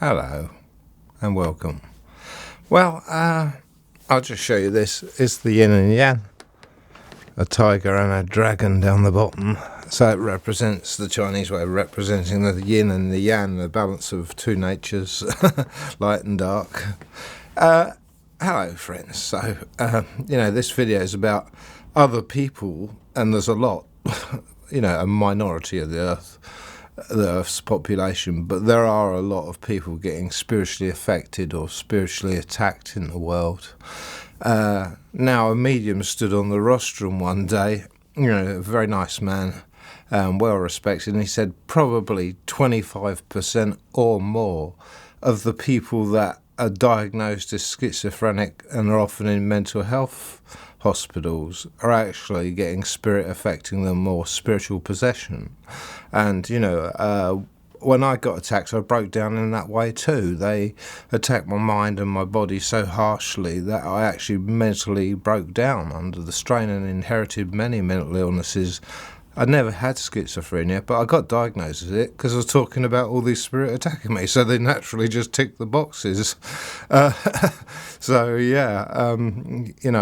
Hello and welcome. Well, I'll just show you this. It's the yin and yang, a tiger and a dragon down the bottom. So it represents the Chinese way of representing the yin and the yang, the balance of two natures, light and dark. Hello, friends. So, this video is about other people, and there's a lot, a minority of the Earth's population, but there are a lot of people getting spiritually affected or spiritually attacked in the world. Now, a medium stood on the rostrum one day, a very nice man, well respected, and he said probably 25% or more of the people that are diagnosed as schizophrenic and are often in mental health hospitals are actually getting spirit affecting them or spiritual possession. And, when I got attacked, I broke down in that way too. They attacked my mind and my body so harshly that I actually mentally broke down under the strain and inherited many mental illnesses. I never had schizophrenia, but I got diagnosed with it because I was talking about all these spirit attacking me, so they naturally just ticked the boxes. I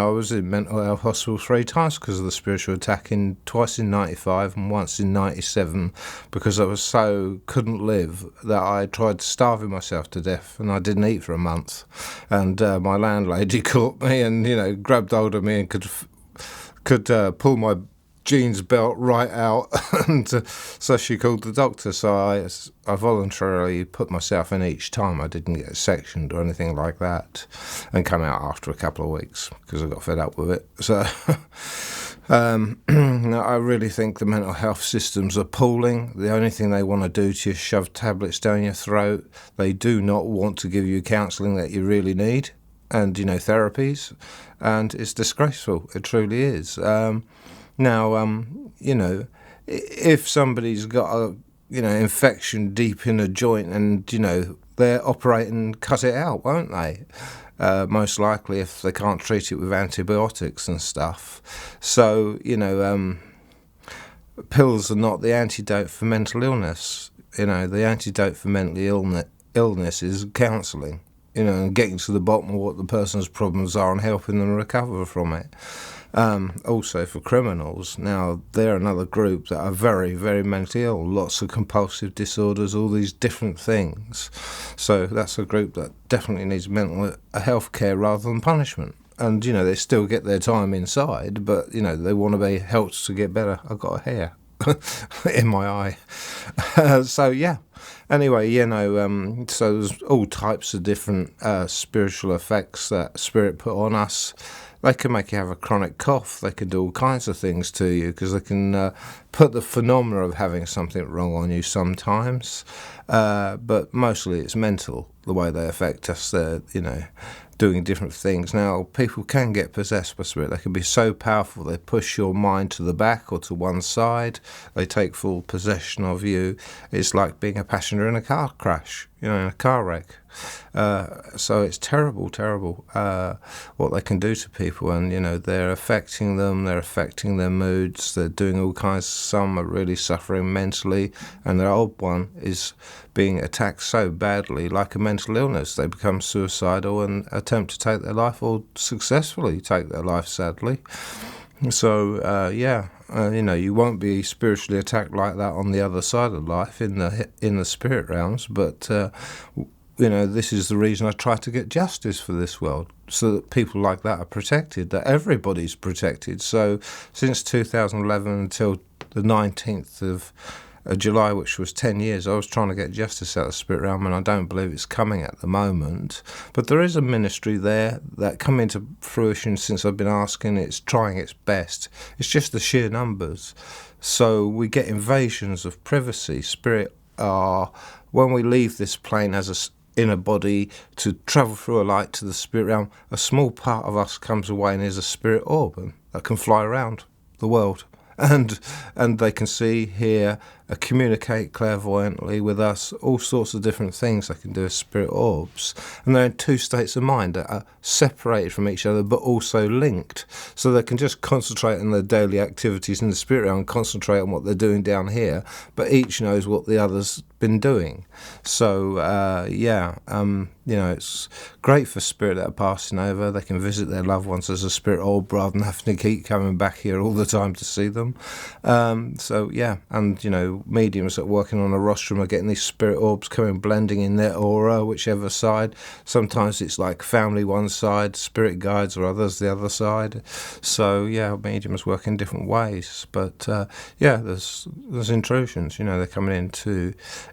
was in mental health hospital 3 times because of the spiritual attacking, twice in 95 and once in 97, because I was so couldn't live that I tried starving myself to death, and I didn't eat for a month. And my landlady caught me and, grabbed hold of me and could pull my jeans belt right out, and so she called the doctor. So I voluntarily put myself in each time. I didn't get sectioned or anything like that, and come out after a couple of weeks because I got fed up with it. So I really think the mental health systems are appalling. The only thing they want to do to you is shove tablets down your throat. They do not want to give you counselling that you really need, and therapies, and it's disgraceful. It truly is. Now, if somebody's got a, infection deep in a joint and, they're operating, cut it out, won't they? Most likely if they can't treat it with antibiotics and stuff. So, pills are not the antidote for mental illness. The antidote for mental illness is counselling, and getting to the bottom of what the person's problems are and helping them recover from it. Also for criminals, now they're another group that are very, very mentally ill, lots of compulsive disorders, all these different things. So that's a group that definitely needs mental health care rather than punishment. And, they still get their time inside, but, they want to be helped to get better. I've got a hair in my eye. Anyway, so there's all types of different spiritual effects that spirit put on us. They can make you have a chronic cough. They can do all kinds of things to you because they can put the phenomena of having something wrong on you sometimes. But mostly it's mental, the way they affect us. They're, doing different things. Now, people can get possessed by spirit. They can be so powerful they push your mind to the back or to one side. They take full possession of you. It's like being a passenger in a car crash, in a car wreck. So it's terrible, what they can do to people. And, they're affecting them, they're affecting their moods, they're doing all kinds. Some are really suffering mentally, and the old one is being attacked so badly, like a mental illness. They become suicidal and attempt to take their life, or successfully take their life, sadly. So, you won't be spiritually attacked like that on the other side of life, in the spirit realms, but this is the reason I try to get justice for this world, so that people like that are protected, that everybody's protected. So since 2011 until the 19th of July, which was 10 years, I was trying to get justice out of the spirit realm, and I don't believe it's coming at the moment. But there is a ministry there that come into fruition since I've been asking. It's trying its best. It's just the sheer numbers. So we get invasions of privacy. Spirit are, when we leave this plane as in a body to travel through a light to the spirit realm, a small part of us comes away and is a spirit orb that can fly around the world. And they can see, hear, communicate clairvoyantly with us, all sorts of different things they can do as spirit orbs. And they're in two states of mind that are separated from each other but also linked. So they can just concentrate on their daily activities in the spirit realm and concentrate on what they're doing down here, but each knows what the other's been doing. So it's great for spirit that are passing over. They can visit their loved ones as a spirit orb rather than having to keep coming back here all the time to see them. Mediums that are working on a rostrum are getting these spirit orbs coming, blending in their aura, whichever side. Sometimes it's like family one side, spirit guides, or others the other side. So mediums work in different ways. But there's intrusions. They're coming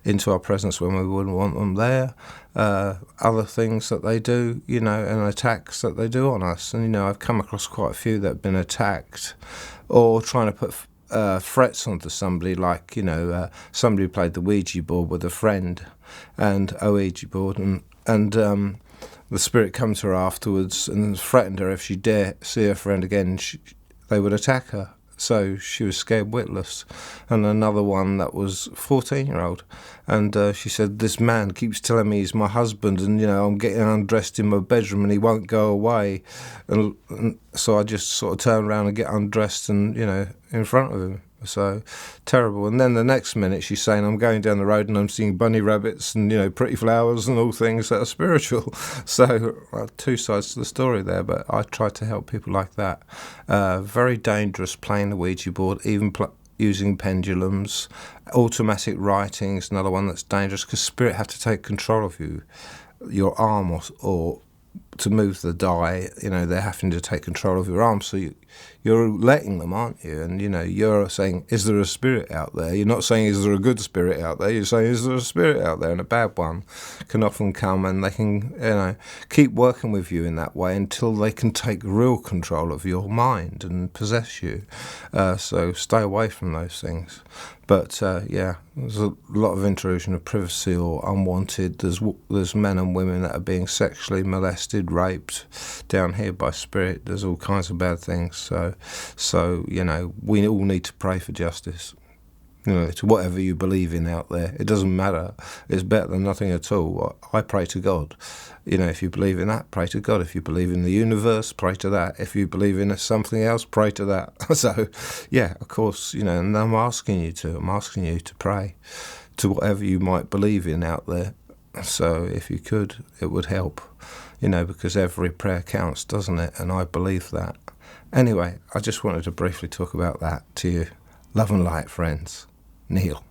into our presence when we wouldn't want them there. Other things that they do, and attacks that they do on us. And I've come across quite a few that have been attacked, or trying to put threats onto somebody, like somebody played the Ouija board with a friend, and Ouija board, and the spirit come to her afterwards and threatened her if she dare see her friend again, they would attack her. So she was scared witless. And another one that was 14-year-old, and she said, this man keeps telling me he's my husband, and I'm getting undressed in my bedroom and he won't go away, and so I just sort of turn around and get undressed and in front of him. So terrible. And then the next minute she's saying, I'm going down the road and I'm seeing bunny rabbits and pretty flowers and all things that are spiritual. So two sides to the story there, but I try to help people like that. Very dangerous playing the Ouija board, even using pendulums. Automatic writings, another one that's dangerous, because spirit have to take control of your arm, or to move the die, they're having to take control of your arm. So you're letting them, aren't you? And you're saying, is there a spirit out there? You're not saying, is there a good spirit out there? You're saying, is there a spirit out there? And a bad one can often come, and they can keep working with you in that way until they can take real control of your mind and possess you. So stay away from those things. But there's a lot of intrusion of privacy or unwanted. There's men and women that are being sexually molested, raped down here by spirit. There's all kinds of bad things. So we all need to pray for justice. To whatever you believe in out there, it doesn't matter. It's better than nothing at all. I pray to God. If you believe in that, pray to God. If you believe in the universe, pray to that. If you believe in something else, pray to that. So, of course, and I'm asking you to pray to whatever you might believe in out there. So if you could, it would help, because every prayer counts, doesn't it? And I believe that. Anyway, I just wanted to briefly talk about that to you. Love and light, friends. Neil.